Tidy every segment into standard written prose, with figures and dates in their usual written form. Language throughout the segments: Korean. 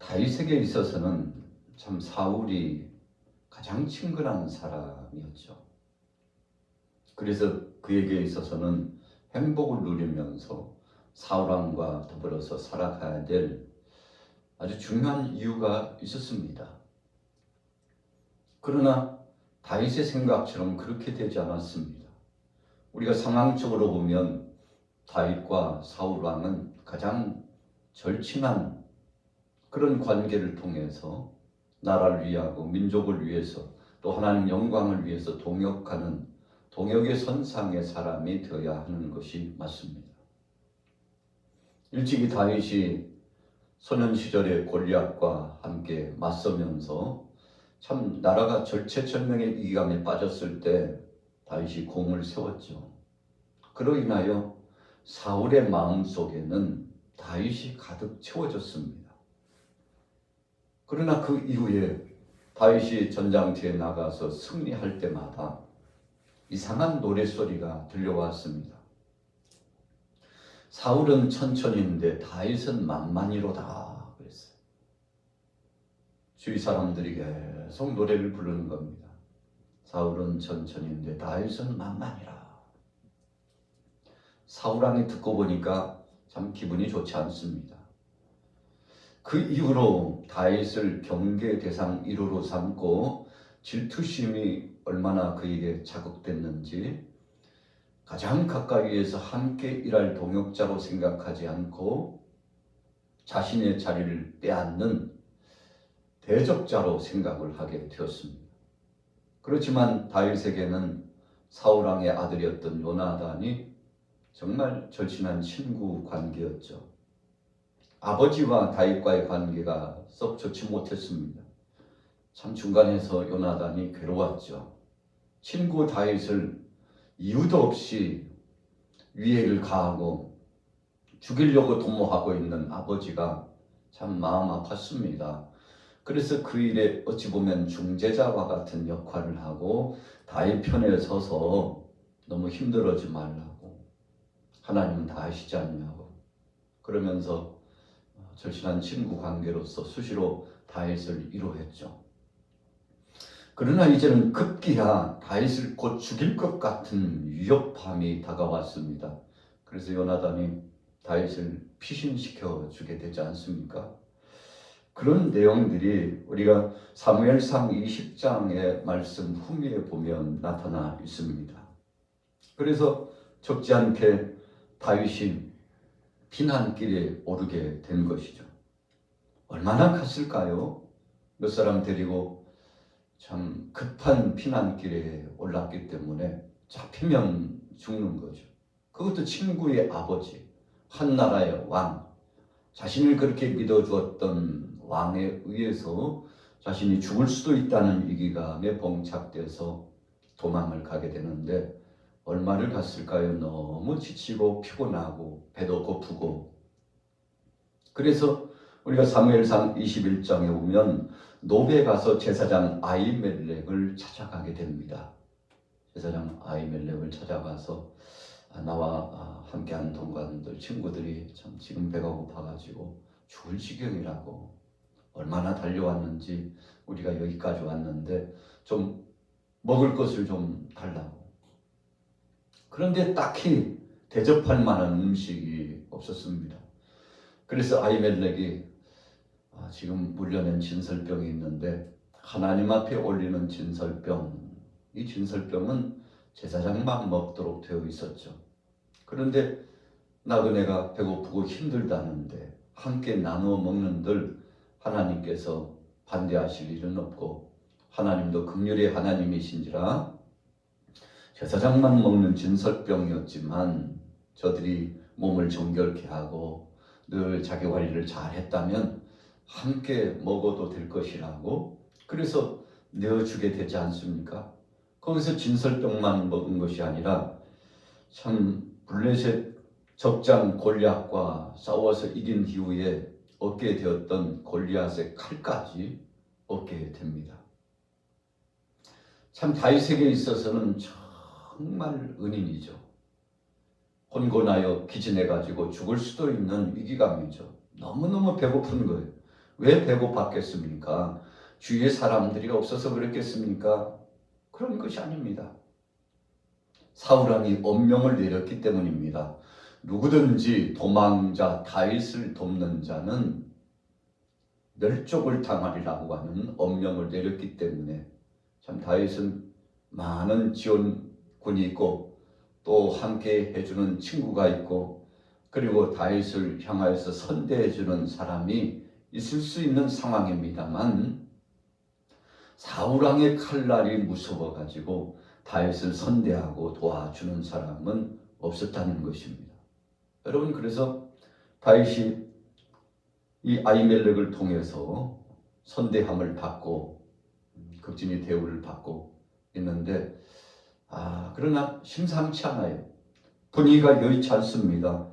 다윗에게 있어서는 참 사울이 가장 친근한 사람이었죠. 그래서 그에게 있어서는 행복을 누리면서 사울왕과 더불어서 살아가야 될 아주 중요한 이유가 있었습니다. 그러나 다윗의 생각처럼 그렇게 되지 않았습니다. 우리가 상황적으로 보면 다윗과 사울왕은 가장 절친한 그런 관계를 통해서 나라를 위하고 민족을 위해서 또 하나님 영광을 위해서 동역하는 동역의 선상의 사람이 되어야 하는 것이 맞습니다. 일찍이 다윗이 소년 시절에 골리앗과 함께 맞서면서 참 나라가 절체절명의 위기감에 빠졌을 때 다윗이 공을 세웠죠. 그로 인하여 사울의 마음속에는 다윗이 가득 채워졌습니다. 그러나 그 이후에 다윗이 전장터에 나가서 승리할 때마다 이상한 노랫소리가 들려왔습니다. 사울은 천천히인데 다윗은 만만히로다 그랬어요. 주위 사람들이 계속 노래를 부르는 겁니다. 사울은 천천히인데 다윗은 만만이라. 사울왕이 듣고 보니까 참 기분이 좋지 않습니다. 그 이후로 다윗을 경계 대상 1호로 삼고 질투심이 얼마나 그에게 자극됐는지 가장 가까이에서 함께 일할 동역자로 생각하지 않고 자신의 자리를 빼앗는 대적자로 생각을 하게 되었습니다. 그렇지만 다윗에게는 사울왕의 아들이었던 요나단이 정말 절친한 친구 관계였죠. 아버지와 다윗과의 관계가 썩 좋지 못했습니다. 참 중간에서 요나단이 괴로웠죠. 친구 다윗을 이유도 없이 위해를 가하고 죽이려고 도모하고 있는 아버지가 참 마음 아팠습니다. 그래서 그 일에 어찌 보면 중재자와 같은 역할을 하고 다윗 편에 서서 너무 힘들어지 말라고, 하나님은 다 아시지 않냐고 그러면서 절친한 친구 관계로서 수시로 다윗을 위로했죠. 그러나 이제는 급기야 다윗을 곧 죽일 것 같은 위협함이 다가왔습니다. 그래서 요나단이 다윗을 피신시켜 주게 되지 않습니까? 그런 내용들이 우리가 사무엘상 20장의 말씀 후미에 보면 나타나 있습니다. 그래서 적지 않게 다윗이 피난길에 오르게 된 것이죠. 얼마나 갔을까요? 몇 사람 데리고 참 급한 피난길에 올랐기 때문에 잡히면 죽는 거죠. 그것도 친구의 아버지, 한 나라의 왕, 자신을 그렇게 믿어주었던 왕에 의해서 자신이 죽을 수도 있다는 위기감에 봉착돼서 도망을 가게 되는데 얼마를 갔을까요? 너무 지치고 피곤하고 배도 고프고. 그래서 우리가 사무엘상 21장에 보면 노베에 가서 제사장 아히멜렉을 찾아가게 됩니다. 제사장 아히멜렉을 찾아가서 나와 함께하는 동관들, 친구들이 참 지금 배가 고파가지고 죽을 지경이라고, 얼마나 달려왔는지 우리가 여기까지 왔는데 좀 먹을 것을 좀 달라고. 그런데 딱히 대접할 만한 음식이 없었습니다. 그래서 아히멜렉이 지금 물려낸 진설병이 있는데 하나님 앞에 올리는 진설병, 이 진설병은 제사장만 먹도록 되어 있었죠. 그런데 나그네가 배고프고 힘들다는데 함께 나누어 먹는들 하나님께서 반대하실 일은 없고 하나님도 긍휼의 하나님이신지라 제사장만 먹는 진설병이었지만 저들이 몸을 정결케 하고 늘 자기 관리를 잘 했다면 함께 먹어도 될 것이라고, 그래서 내어주게 되지 않습니까? 거기서 진설병만 먹은 것이 아니라 참 블레셋 적장 골리앗과 싸워서 이긴 이후에 얻게 되었던 골리앗의 칼까지 얻게 됩니다. 참 다윗에게 있어서는 정말 은인이죠. 혼곤하여 기진해가지고 죽을 수도 있는 위기감이죠. 너무너무 배고픈 거예요. 왜 배고팠겠습니까? 주위에 사람들이 없어서 그랬겠습니까? 그런 것이 아닙니다. 사울왕이 엄명을 내렸기 때문입니다. 누구든지 도망자 다윗을 돕는 자는 멸족을 당하리라고 하는 엄명을 내렸기 때문에 참 다윗은 많은 지원군이 있고 또 함께 해주는 친구가 있고 그리고 다윗을 향하여서 선대해주는 사람이 있을 수 있는 상황입니다만 사울왕의 칼날이 무서워가지고 다윗을 선대하고 도와주는 사람은 없었다는 것입니다. 여러분, 그래서 다윗이 이 아히멜렉을 통해서 선대함을 받고 극진히 대우를 받고 있는데 그러나 심상치 않아요. 분위기가 여의치 않습니다.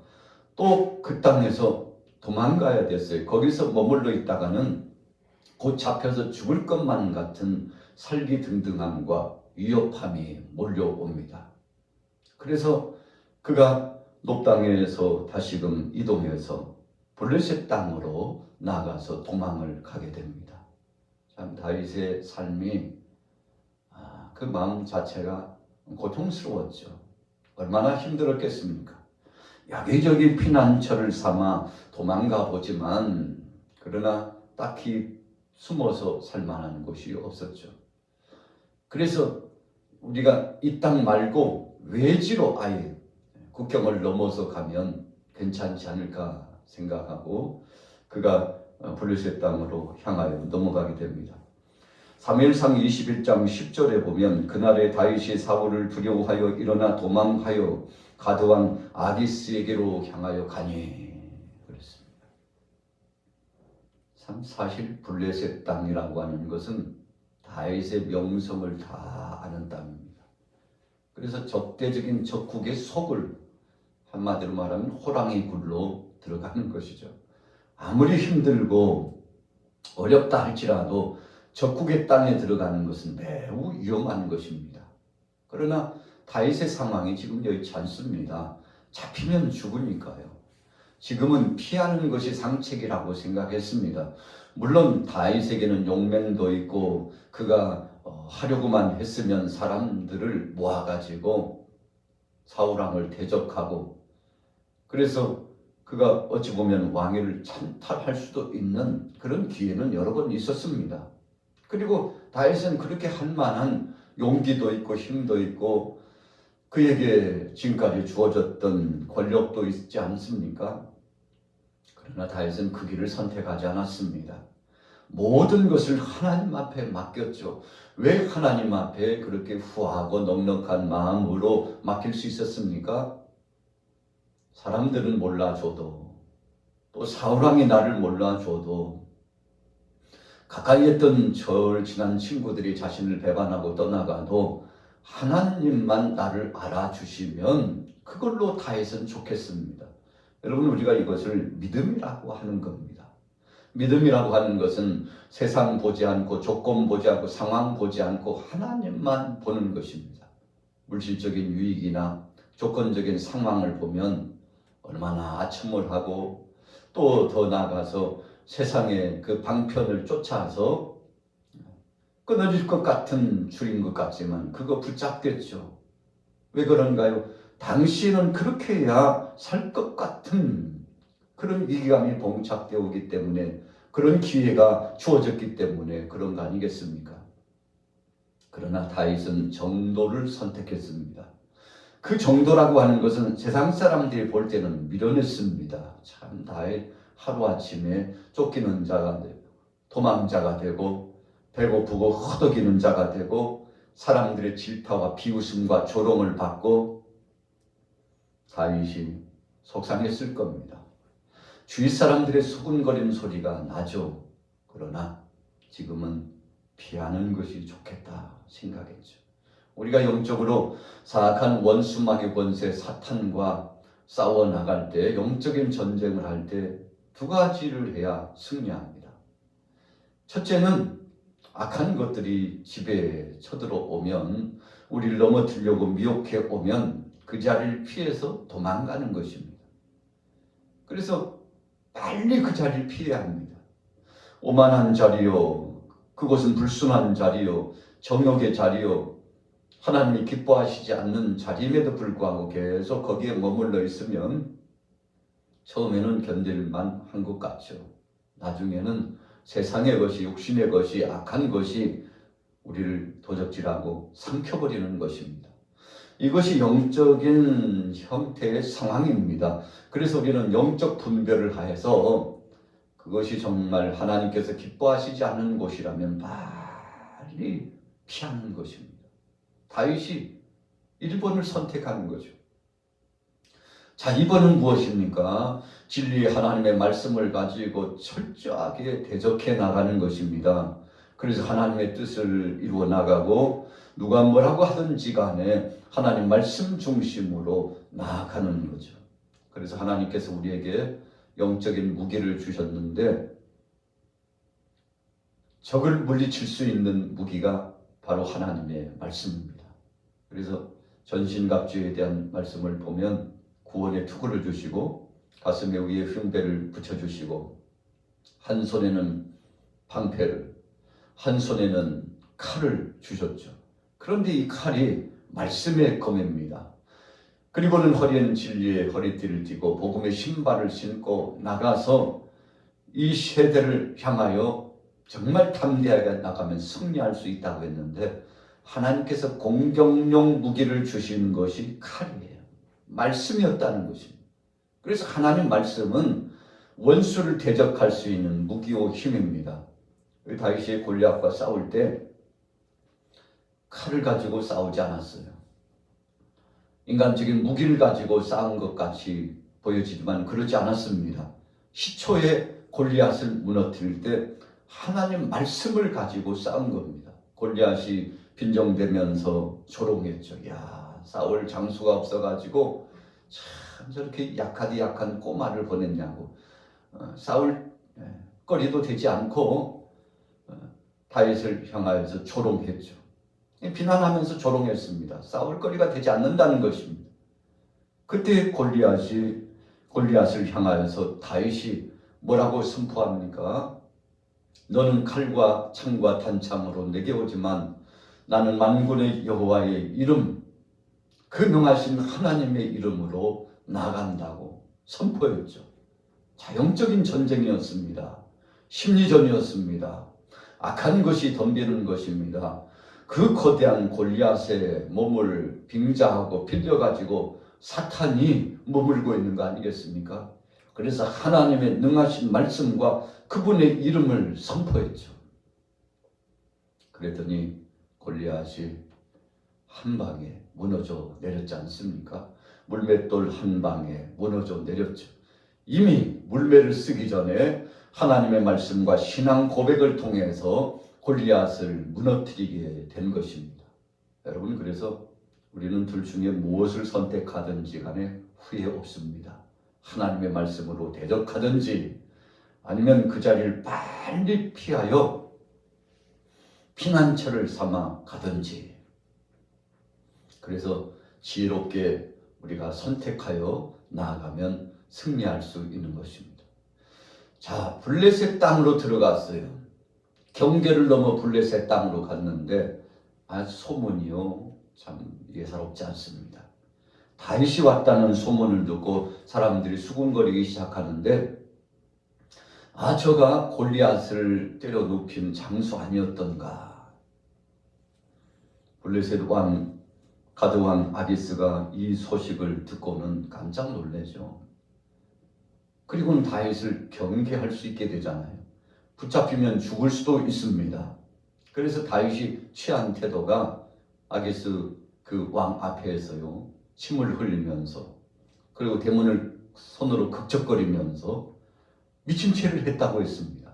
또 그 땅에서 도망가야 됐어요. 거기서 머물러 있다가는 곧 잡혀서 죽을 것만 같은 살기등등함과 위협함이 몰려옵니다. 그래서 그가 높당에서 다시금 이동해서 블레셋 땅으로 나가서 도망을 가게 됩니다. 참 다윗의 삶이 그 마음 자체가 고통스러웠죠. 얼마나 힘들었겠습니까? 여기저기 피난처를 삼아 도망가 보지만 그러나 딱히 숨어서 살만한 곳이 없었죠. 그래서 우리가 이 땅 말고 외지로 아예 국경을 넘어서 가면 괜찮지 않을까 생각하고 그가 블레셋 땅으로 향하여 넘어가게 됩니다. 사무엘상 21장 10절에 보면 그날에 다윗이 사울을 두려워하여 일어나 도망하여 가드왕 아기스에게로 향하여 가니 그랬습니다. 참 사실 블레셋 땅이라고 하는 것은 다윗의 명성을 다 아는 땅입니다. 그래서 적대적인 적국의 속을 한마디로 말하면 호랑이 굴로 들어가는 것이죠. 아무리 힘들고 어렵다 할지라도 적국의 땅에 들어가는 것은 매우 위험한 것입니다. 그러나 다윗의 상황이 지금 여의치 않습니다. 잡히면 죽으니까요. 지금은 피하는 것이 상책이라고 생각했습니다. 물론 다윗에게는 용맹도 있고 그가 하려고만 했으면 사람들을 모아가지고 사울왕을 대적하고 그래서 그가 어찌 보면 왕위를 찬탈할 수도 있는 그런 기회는 여러 번 있었습니다. 그리고 다윗은 그렇게 할 만한 용기도 있고 힘도 있고 그에게 지금까지 주어졌던 권력도 있지 않습니까? 그러나 다윗은 그 길을 선택하지 않았습니다. 모든 것을 하나님 앞에 맡겼죠. 왜 하나님 앞에 그렇게 후하고 넉넉한 마음으로 맡길 수 있었습니까? 사람들은 몰라줘도 또 사울왕이 나를 몰라줘도 가까이 했던 절친한 친구들이 자신을 배반하고 떠나가도 하나님만 나를 알아주시면 그걸로 다윗은 좋겠습니다. 여러분, 우리가 이것을 믿음이라고 하는 겁니다. 믿음이라고 하는 것은 세상 보지 않고 조건 보지 않고 상황 보지 않고 하나님만 보는 것입니다. 물질적인 유익이나 조건적인 상황을 보면 얼마나 아첨을하고 또 더 나아가서 세상의 그 방편을 쫓아서 끊어질 것 같은 줄인 것 같지만 그거 붙잡겠죠. 왜 그런가요? 당신은 그렇게 해야 살 것 같은 그런 위기감이 봉착되어 오기 때문에 그런 기회가 주어졌기 때문에 그런 거 아니겠습니까? 그러나 다윗은 정도를 선택했습니다. 그 정도라고 하는 것은 세상 사람들이 볼 때는 미련했습니다. 참 다윗 하루아침에 쫓기는 자가 되고 도망자가 되고 배고프고 허덕이는 자가 되고 사람들의 질타와 비웃음과 조롱을 받고 다윗이 속상했을 겁니다. 주위 사람들의 수군거리는 소리가 나죠. 그러나 지금은 피하는 것이 좋겠다 생각했죠. 우리가 영적으로 사악한 원수마귀 권세 사탄과 싸워 나갈 때 영적인 전쟁을 할 때 두 가지를 해야 승리합니다. 첫째는 악한 것들이 집에 쳐들어오면 우리를 넘어뜨리려고 미혹해 오면 그 자리를 피해서 도망가는 것입니다. 그래서 빨리 그 자리를 피해야 합니다. 오만한 자리요, 그곳은 불순한 자리요, 정욕의 자리요, 하나님이 기뻐하시지 않는 자리임에도 불구하고 계속 거기에 머물러 있으면 처음에는 견딜만 한 것 같죠. 나중에는 세상의 것이, 육신의 것이, 악한 것이 우리를 도적질하고 삼켜버리는 것입니다. 이것이 영적인 형태의 상황입니다. 그래서 우리는 영적 분별을 하여서 그것이 정말 하나님께서 기뻐하시지 않는 곳이라면 빨리 피하는 것입니다. 다윗이 1번을 선택하는 거죠. 자, 2번은 무엇입니까? 진리의 하나님의 말씀을 가지고 철저하게 대적해 나가는 것입니다. 그래서 하나님의 뜻을 이루어 나가고 누가 뭐라고 하든지 간에 하나님 말씀 중심으로 나아가는 거죠. 그래서 하나님께서 우리에게 영적인 무기를 주셨는데 적을 물리칠 수 있는 무기가 바로 하나님의 말씀입니다. 그래서 전신갑주에 대한 말씀을 보면 구원의 투구를 주시고 가슴에 위에 흉배를 붙여주시고 한 손에는 방패를, 한 손에는 칼을 주셨죠. 그런데 이 칼이 말씀의 검입니다. 그리고는 허리에는 진리의 허리띠를 띠고 복음의 신발을 신고 나가서 이 세대를 향하여 정말 담대하게 나가면 승리할 수 있다고 했는데 하나님께서 공격용 무기를 주신 것이 칼이에요. 말씀이었다는 것입니다. 그래서 하나님 말씀은 원수를 대적할 수 있는 무기요 힘입니다. 다윗이 골리앗과 싸울 때 칼을 가지고 싸우지 않았어요. 인간적인 무기를 가지고 싸운 것 같이 보여지지만 그러지 않았습니다. 시초에 골리앗을 무너뜨릴 때 하나님 말씀을 가지고 싸운 겁니다. 골리앗이 빈정대면서 조롱했죠. 야, 사울 장수가 없어가지고 참 저렇게 약한 꼬마를 보냈냐고. 사울 거리도 되지 않고 다윗을 향하여서 조롱했죠. 비난하면서 조롱했습니다. 싸울 거리가 되지 않는다는 것입니다. 그때 골리앗을 향하여서 다윗이 뭐라고 선포합니까? 너는 칼과 창과 단창으로 내게 오지만 나는 만군의 여호와의 이름, 그 능하신 하나님의 이름으로 나간다고 선포했죠. 자영적인 전쟁이었습니다. 심리전이었습니다. 악한 것이 덤비는 것입니다. 그 거대한 골리앗의 몸을 빙자하고 빌려가지고 사탄이 머물고 있는 거 아니겠습니까? 그래서 하나님의 능하신 말씀과 그분의 이름을 선포했죠. 그랬더니 골리앗이 한 방에 무너져 내렸지 않습니까? 물맷돌 한 방에 무너져 내렸죠. 이미 물매를 쓰기 전에 하나님의 말씀과 신앙 고백을 통해서 골리앗을 무너뜨리게 된 것입니다. 여러분, 그래서 우리는 둘 중에 무엇을 선택하든지 간에 후회 없습니다. 하나님의 말씀으로 대적하든지 아니면 그 자리를 빨리 피하여 피난처를 삼아 가든지. 그래서 지혜롭게 우리가 선택하여 나아가면 승리할 수 있는 것입니다. 자, 블레셋 땅으로 들어갔어요. 경계를 넘어 블레셋 땅으로 갔는데 소문이요 참 예사롭지 않습니다. 다윗이 왔다는 소문을 듣고 사람들이 수군거리기 시작하는데 저가 골리앗을 때려 눕힌 장수 아니었던가. 블레셋 왕 가드 왕 아기스가 이 소식을 듣고는 깜짝 놀라죠. 그리고는 다윗을 경계할 수 있게 되잖아요. 붙잡히면 죽을 수도 있습니다. 그래서 다윗이 취한 태도가 아기스 그 왕 앞에서요 침을 흘리면서 그리고 대문을 손으로 극적거리면서 미친 채를 했다고 했습니다.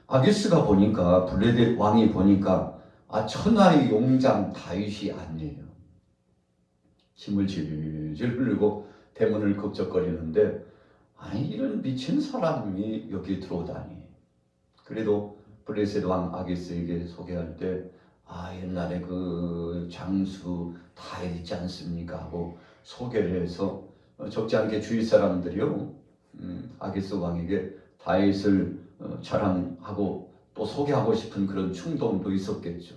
아기스가 보니까 블레셋 왕이 보니까 천하의 용장 다윗이 아니에요. 침을 질질 흘리고 대문을 극적거리는데 이런 미친 사람이 여기 들어오다니. 그래도 블레셋 왕 아기스에게 소개할 때 옛날에 그 장수 다윗 있지 않습니까 하고 소개를 해서 적지 않게 주위 사람들이요 아기스 왕에게 다윗을 자랑하고 또 소개하고 싶은 그런 충동도 있었겠죠.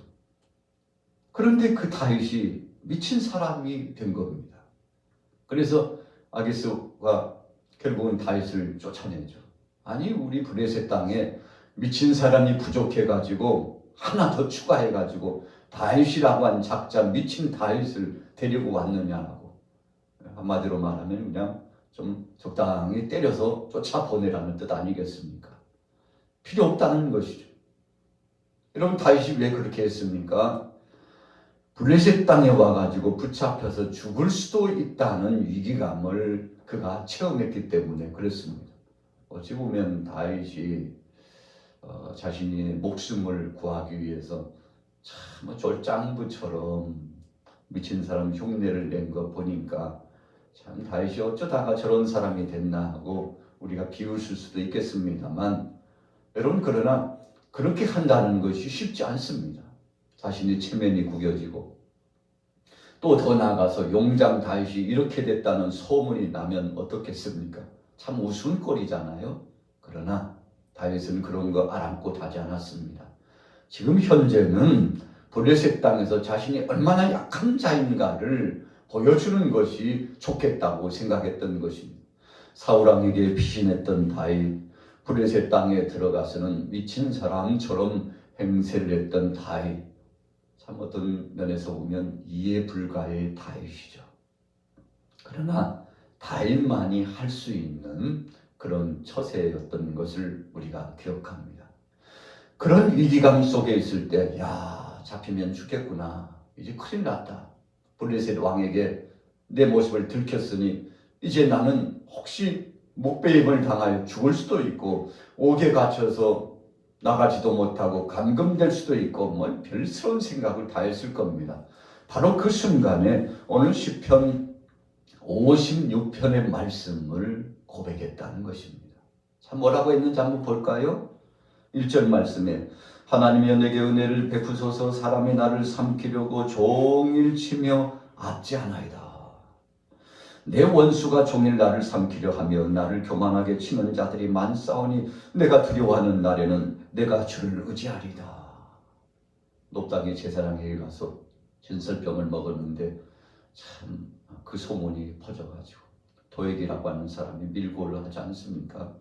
그런데 그 다윗이 미친 사람이 된 겁니다. 그래서 아기스가 결국은 다윗을 쫓아내죠. 아니 우리 블레셋 땅에 미친 사람이 부족해가지고 하나 더 추가해가지고 다윗이라고 한 작자 미친 다윗을 데리고 왔느냐라고. 한마디로 말하면 그냥 좀 적당히 때려서 쫓아보내라는 뜻 아니겠습니까? 필요 없다는 것이죠. 여러분 다윗이 왜 그렇게 했습니까? 블레셋 땅에 와가지고 붙잡혀서 죽을 수도 있다는 위기감을 그가 체험했기 때문에 그렇습니다. 어찌 보면 다윗이 자신이 목숨을 구하기 위해서 참 졸장부처럼 미친 사람 흉내를 낸 거 보니까 참 다윗이 어쩌다가 저런 사람이 됐나 하고 우리가 비웃을 수도 있겠습니다만 여러분 그러나 그렇게 한다는 것이 쉽지 않습니다. 자신의 체면이 구겨지고 또 더 나아가서 용장 다윗이 이렇게 됐다는 소문이 나면 어떻겠습니까? 참 우스운 꼴이잖아요. 그러나 다윗은 그런 거 아랑곳하지 않았습니다. 지금 현재는 블레셋 땅에서 자신이 얼마나 약한 자인가를 보여주는 것이 좋겠다고 생각했던 것입니다. 사울왕에게 피신했던 다윗, 블레셋 땅에 들어가서는 미친 사람처럼 행세를 했던 다윗, 참 어떤 면에서 보면 이해 불가의 다윗이죠. 그러나 다윗만이 할 수 있는 그런 처세였던 것을 우리가 기억합니다. 그런 위기감 속에 있을 때, 야, 잡히면 죽겠구나. 이제 큰일 났다. 블레셋 왕에게 내 모습을 들켰으니 이제 나는 혹시 목배임을 당하여 죽을 수도 있고 옥에 갇혀서 나가지도 못하고 감금될 수도 있고 뭐 별스러운 생각을 다 했을 겁니다. 바로 그 순간에 오늘 시편 56편의 말씀을 고백했다는 것입니다. 참 뭐라고 했는지 한번 볼까요? 1절 말씀에 하나님이여 내게 은혜를 베푸소서 사람이 나를 삼키려고 종일 치며 압제하나이다. 내 원수가 종일 나를 삼키려 하며 나를 교만하게 치는 자들이 많사오니 내가 두려워하는 날에는 내가 주를 의지하리다. 높당의 제사장에게 가서 진설병을 먹었는데 참 그 소문이 퍼져가지고 도액이라고 하는 사람이 밀고를 하지 않습니까?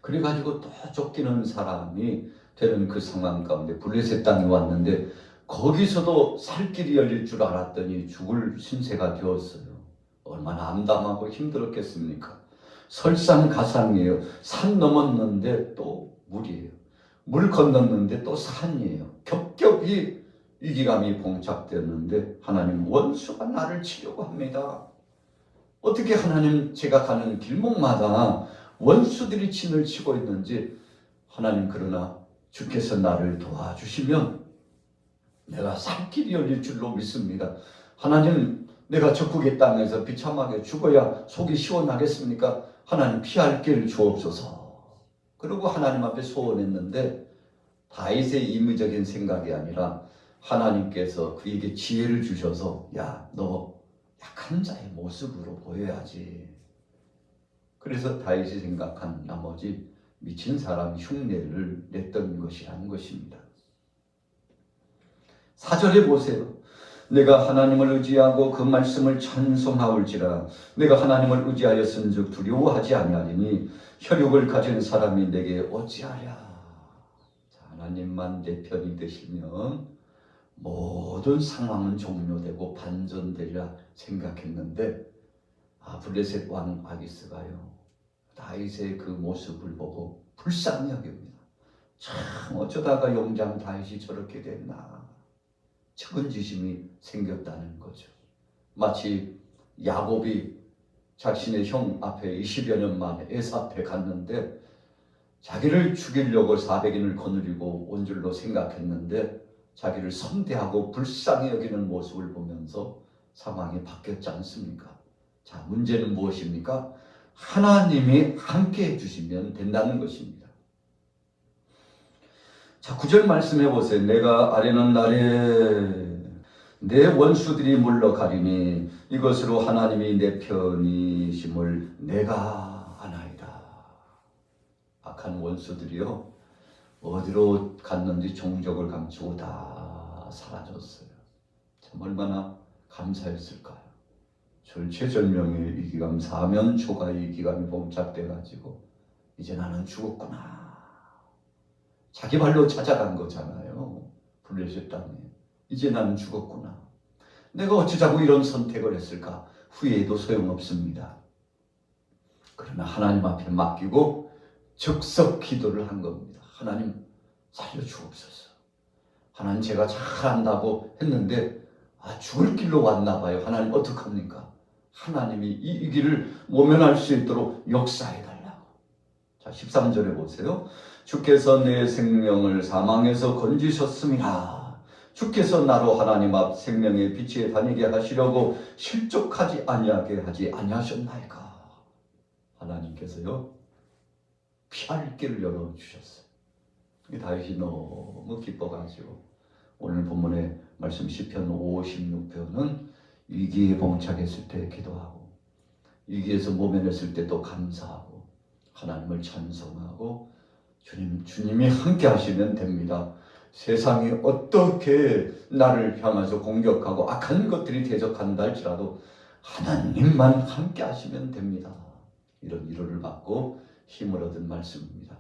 그래가지고 또 쫓기는 사람이 되는 그 상황 가운데 블레셋 땅에 왔는데 거기서도 살 길이 열릴 줄 알았더니 죽을 신세가 되었어요. 얼마나 암담하고 힘들었겠습니까? 설상가상이에요. 산 넘었는데 또 물이에요. 물 건넜는데 또 산이에요. 겹겹이 위기감이 봉착되었는데 하나님 원수가 나를 치려고 합니다. 어떻게 하나님 제가 가는 길목마다 원수들이 진을 치고 있는지 하나님 그러나 주께서 나를 도와주시면 내가 살 길이 열릴 줄로 믿습니다. 하나님 내가 적국의 땅에서 비참하게 죽어야 속이 시원하겠습니까? 하나님 피할 길 주옵소서. 그리고 하나님 앞에 소원했는데 다윗의 임의적인 생각이 아니라 하나님께서 그에게 지혜를 주셔서 야, 너 약한 자의 모습으로 보여야지. 그래서 다윗이 생각한 나머지 미친 사람 흉내를 냈던 것이라는 것입니다. 4절에 보세요. 내가 하나님을 의지하고 그 말씀을 찬송하올지라 내가 하나님을 의지하였은즉 두려워하지 아니하리니 혈육을 가진 사람이 내게 어찌하랴. 자, 하나님만 내 편이 되시면 모든 상황은 종료되고 반전되리라 생각했는데 블레셋 왕 아기스가요 다윗의 그 모습을 보고 불쌍히 여깁니다. 참 어쩌다가 용장 다윗이 저렇게 됐나. 측은지심이 생겼다는 거죠. 마치 야곱이 자신의 형 앞에 20여 년 만에 에사 앞에 갔는데 자기를 죽이려고 400인을 거느리고 온 줄로 생각했는데 자기를 선대하고 불쌍히 여기는 모습을 보면서 상황이 바뀌었지 않습니까? 자, 문제는 무엇입니까? 하나님이 함께 해주시면 된다는 것입니다. 자, 9절 말씀해 보세요. 내가 아뢰는 날에 내 원수들이 물러가리니 이것으로 하나님이 내 편이심을 내가 아나이다. 악한 악한 원수들이요 어디로 갔는지 종적을 감추고 다 사라졌어요. 참 얼마나 감사했을까요? 절체절명의 위기감, 사면초가의 위기감이 봉착돼가지고 이제 나는 죽었구나. 자기 발로 찾아간 거잖아요. 블레셋 땅에. 이제 나는 죽었구나. 내가 어찌자고 이런 선택을 했을까? 후회해도 소용없습니다. 그러나 하나님 앞에 맡기고 적석 기도를 한 겁니다. 하나님 살려주옵소서. 하나님 제가 잘한다고 했는데 죽을 길로 왔나 봐요. 하나님 어떡합니까? 하나님이 이 위기를 모면할 수 있도록 역사해달라고. 자, 13절에 보세요. 주께서 내 생명을 사망에서 건지셨습니다. 주께서 나로 하나님 앞 생명의 빛에 다니게 하시려고 실족하지 아니하게 하지 아니하셨나이까. 하나님께서요 피할 길을 열어주셨어요. 다윗이 너무 기뻐가지고 오늘 본문의 말씀 시편 56편은 위기에 봉착했을 때 기도하고 위기에서 모면했을 때도 감사하고 하나님을 찬송하고 주님이 함께 하시면 됩니다. 세상이 어떻게 나를 향해서 공격하고 악한 것들이 대적한다 할지라도 하나님만 함께 하시면 됩니다. 이런 위로를 받고 힘을 얻은 말씀입니다.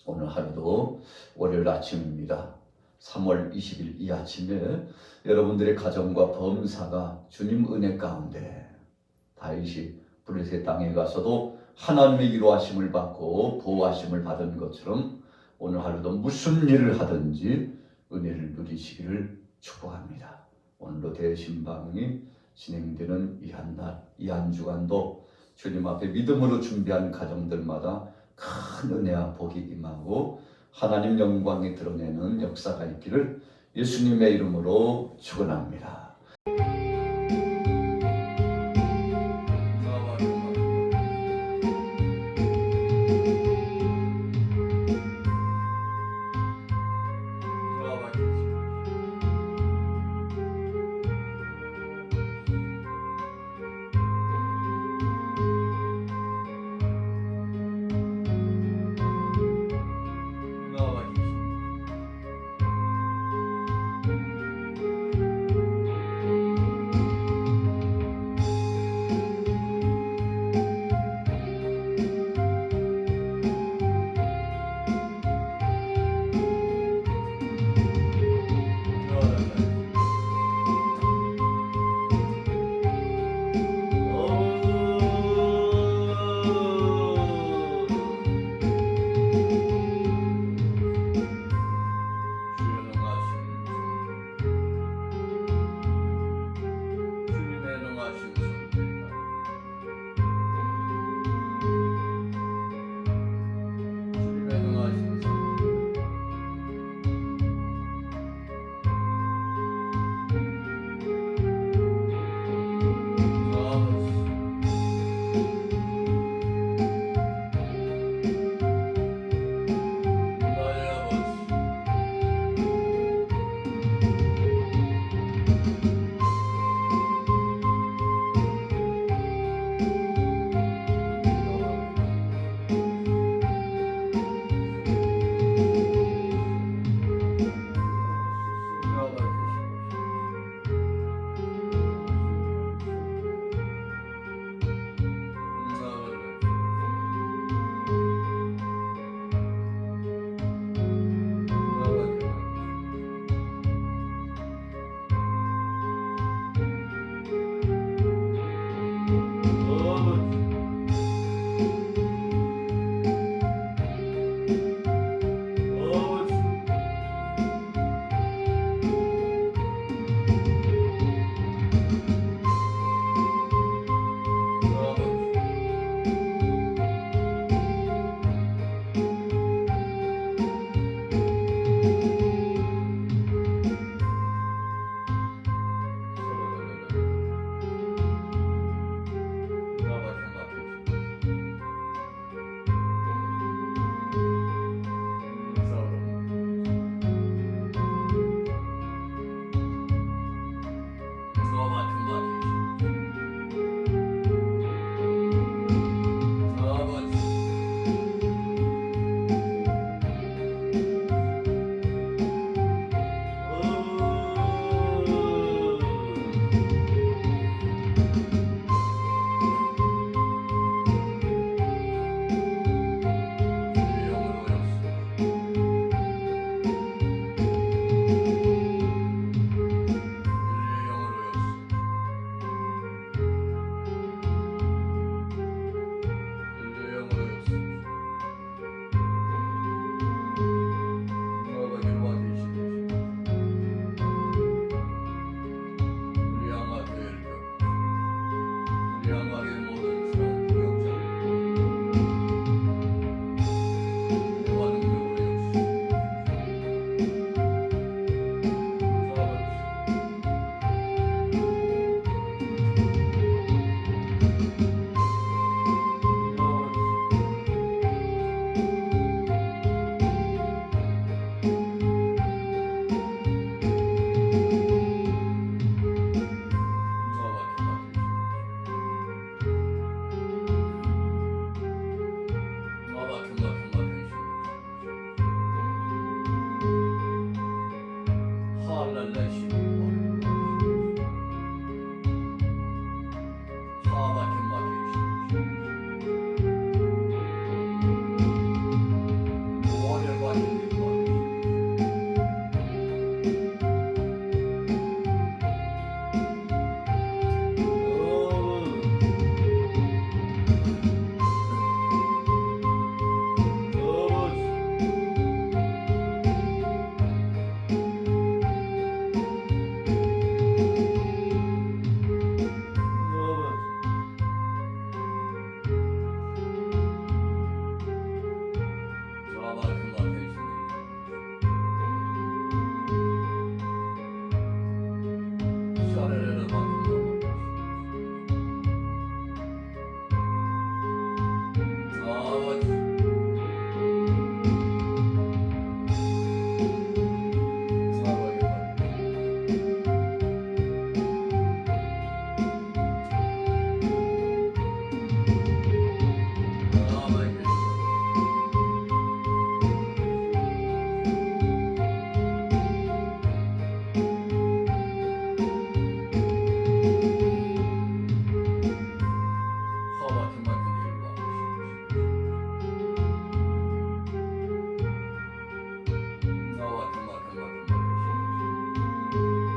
오늘 하루도 월요일 아침입니다. 3월 20일 이 아침에 여러분들의 가정과 범사가 주님 은혜 가운데 다윗이 블레셋 땅에 가서도 하나님의 위로하심을 받고 보호하심을 받은 것처럼 오늘 하루도 무슨 일을 하든지 은혜를 누리시기를 축복합니다. 오늘도 대신방이 진행되는 이 한 주간도 주님 앞에 믿음으로 준비한 가정들마다 큰 은혜와 복이 임하고 하나님 영광이 드러내는 역사가 있기를 예수님의 이름으로 축원합니다.